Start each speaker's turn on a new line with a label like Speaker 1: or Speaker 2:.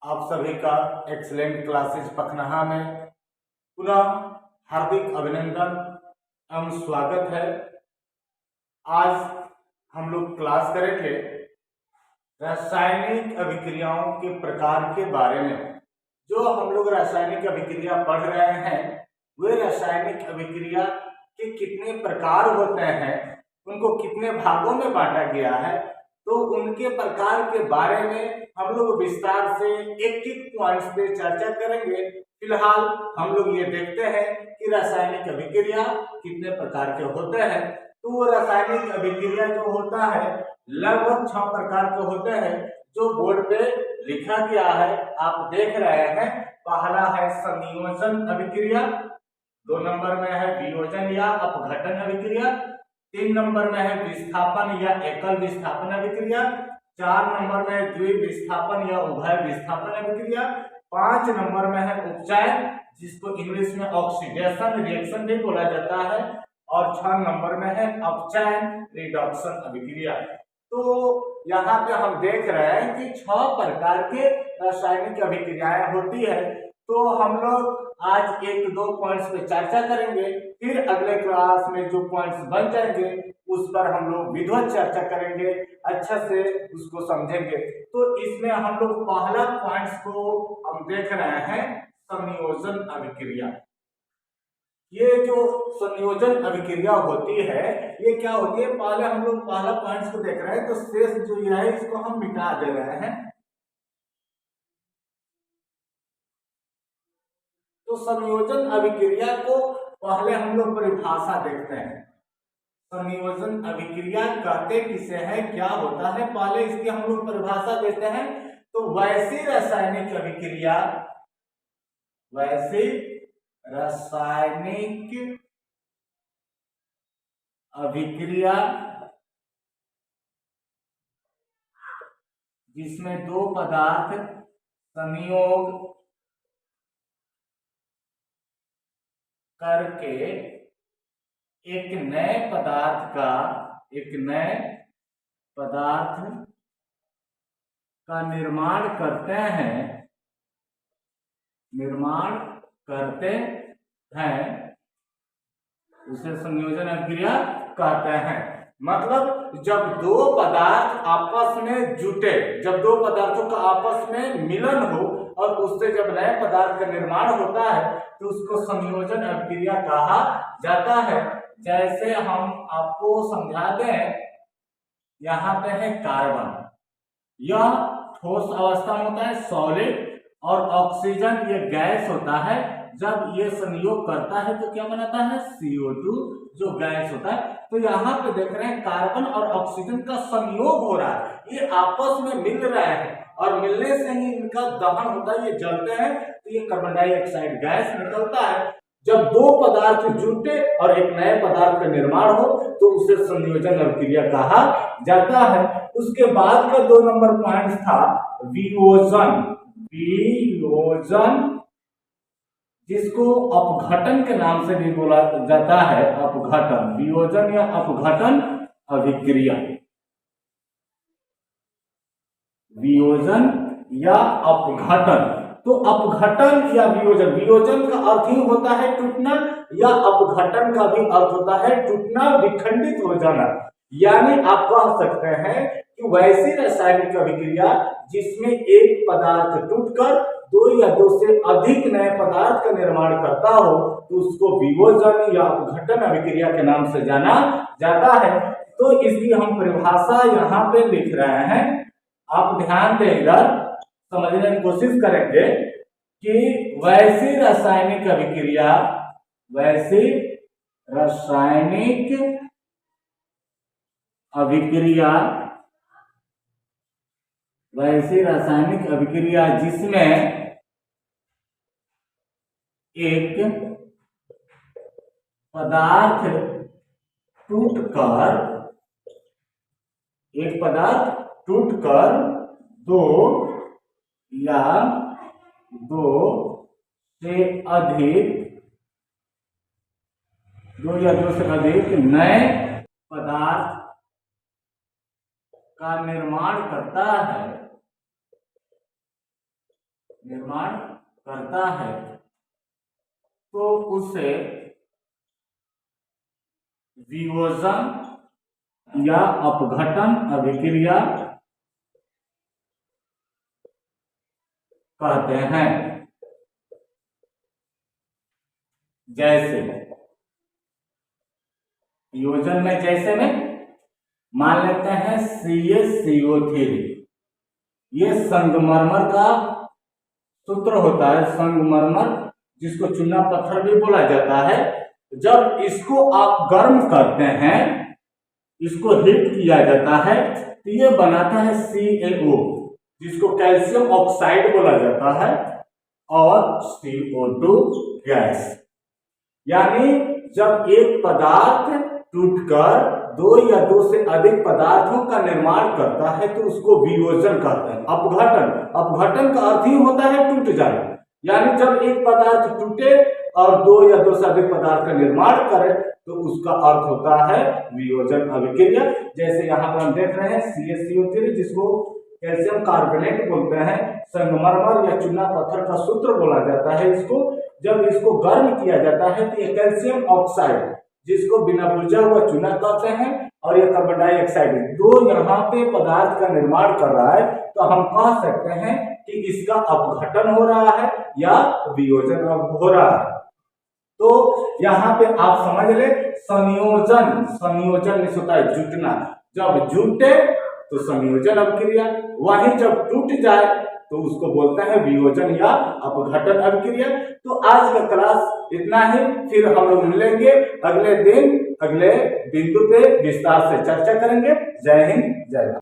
Speaker 1: आप सभी का एक्सीलेंट क्लासेज पखनहा में पुनः हार्दिक अभिनंदन एवं स्वागत है। आज हम लोग क्लास करेंगे रासायनिक अभिक्रियाओं के प्रकार के बारे में। जो हम लोग रासायनिक अभिक्रिया पढ़ रहे हैं वे रासायनिक अभिक्रिया के कितने प्रकार होते हैं, उनको कितने भागों में बांटा गया है, तो उनके प्रकार के बारे में हम लोग विस्तार से एक एक पॉइंट्स पे चर्चा करेंगे। फिलहाल हम लोग ये देखते हैं कि रासायनिक अभिक्रिया कितने प्रकार के होते हैं। तो वो रासायनिक अभिक्रिया जो होता है लगभग 6 प्रकार के होते हैं, जो बोर्ड पे लिखा गया है, आप देख रहे हैं। पहला है संयोजन अभिक्रिया, 2 नंबर में है वियोजन या अपघटन अभिक्रिया, 3 नंबर में है विस्थापन या एकल विस्थापन अभिक्रिया, 4 नंबर में द्विविस्थापन या उभय विस्थापन अभिक्रिया, 5 नंबर में है उपचयन जिसको इंग्लिश में ऑक्सीडेशन रिएक्शन भी बोला जाता है, और 6 नंबर में है अपचयन रिडक्शन अभिक्रिया। तो यहाँ पे हम देख रहे हैं कि 6 प्रकार के रासायनिक अभिक्रियाएं होती है। तो हम लोग आज 1-2 पॉइंट्स पे चर्चा करेंगे, फिर अगले क्लास में जो पॉइंट्स बन जाएंगे उस पर हम लोग विधिवत चर्चा करेंगे, अच्छा से उसको समझेंगे। तो इसमें हम लोग पहला पॉइंट्स को हम देख रहे हैं संयोजन अभिक्रिया। ये जो संयोजन अभिक्रिया होती है ये क्या होती है, पहले हम लोग पहला पॉइंट्स को देख रहे हैं, तो शेष जो ये है इसको हम मिटा दे रहे हैं। तो संयोजन अभिक्रिया को पहले हम लोग परिभाषा देखते हैं। संयोजन अभिक्रिया कहते किसे है, क्या होता है, पहले इसकी हम लोग परिभाषा देते हैं। तो वैसी रासायनिक अभिक्रिया, वैसी रासायनिक अभिक्रिया जिसमें 2 पदार्थ संयोग करके एक नए पदार्थ का निर्माण करते हैं, उसे संयोजन अभिक्रिया कहते हैं। मतलब जब 2 पदार्थ आपस में जुटे, जब 2 पदार्थों का आपस में मिलन हो और उससे जब नए पदार्थ का निर्माण होता है तो उसको संयोजन अभिक्रिया कहा जाता है। जैसे हम आपको समझा दें, यहाँ पे है कार्बन, यह ठोस अवस्था में होता है सॉलिड, और ऑक्सीजन ये गैस होता है। जब ये संयोग करता है तो क्या बनाता है, CO2 जो गैस होता है। तो यहाँ पे देख रहे हैं कार्बन और ऑक्सीजन का संयोग हो रहा है, ये आपस में मिल रहे हैं और मिलने से ही इनका दहन होता है, ये जलते हैं तो ये कार्बन डाइऑक्साइड गैस निकलता है। जब 2 पदार्थ जुटे और एक नए पदार्थ का निर्माण हो तो उसे संयोजन अभिक्रिया कहा जाता है। उसके बाद का 2 नंबर पॉइंट था वियोजन, जिसको अपघटन के नाम से भी बोला जाता है, अपघटन, वियोजन या अपघटन अभिक्रिया, वियोजन या अपघटन। तो अपघटन या वियोजन, वियोजन का अर्थ ही होता है टूटना, या अपघटन का भी अर्थ होता है टूटना, विखंडित हो जाना। यानी आप कह सकते हैं कि वैसी रासायनिक अभिक्रिया जिसमें एक पदार्थ टूटकर 2 या 2 से अधिक नए पदार्थ का निर्माण करता हो तो उसको वियोजन या अपघटन अभिक्रिया के नाम से जाना जाता है। तो इसकी हम परिभाषा यहाँ पे लिख रहे हैं, आप ध्यान दें, इधर समझने की कोशिश करेंगे कि वैसी रासायनिक अभिक्रिया, वैसी रासायनिक अभिक्रिया जिसमें एक पदार्थ टूटकर 2 या 2 से अधिक नए पदार्थ का निर्माण करता है, निर्माण करता है तो उसे वियोजन या अपघटन अभिक्रिया कहते हैं। जैसे वियोजन में, जैसे में मान लेते हैं CaCO3, ये संगमरमर का सूत्र होता है, संगमरमर जिसको चूना पत्थर भी बोला जाता है। जब इसको आप गर्म करते हैं, इसको हीट किया जाता है तो ये बनाता है CaO, जिसको कैल्शियम ऑक्साइड बोला जाता है, और CO2 गैस। यानी जब एक पदार्थ टूटकर दो या दो से अधिक पदार्थों का निर्माण करता है तो उसको वियोजन कहते हैं। अपघटन का अर्थ ही होता है टूट जाना। यानी जब एक पदार्थ टूटे और दो या दो से अधिक पदार्थ का निर्माण करे तो उसका अर्थ होता है वियोजन अभिक्रिया। जैसे यहाँ पर हम देख रहे हैं CaCO3, जिसको कैल्शियम कार्बोनेट बोलते हैं, संगमरमर या चूना पत्थर का सूत्र बोला जाता है इसको। जब इसको गर्म किया जाता है तो ये कैल्शियम ऑक्साइड, जिसको बिना बुझा हुआ चूना कहते हैं, और ये कार्बन डाइऑक्साइड, दो यहाँ पे पदार्थ का निर्माण कर रहा है, तो हम कह सकते हैं कि इसका अपघटन हो रहा है या वियोजन हो रहा है। तो यहाँ पे आप समझ ले, संयोजन होता है जुटना। जब जुटे तो संयोजन अभिक्रिया, वहीं जब टूट जाए तो उसको बोलते हैं वियोजन या अपघटन अभिक्रिया। तो आज का क्लास इतना ही, फिर हम लोग मिलेंगे अगले दिन अगले बिंदु पे विस्तार से चर्चा करेंगे। जय हिंद, जय भारत।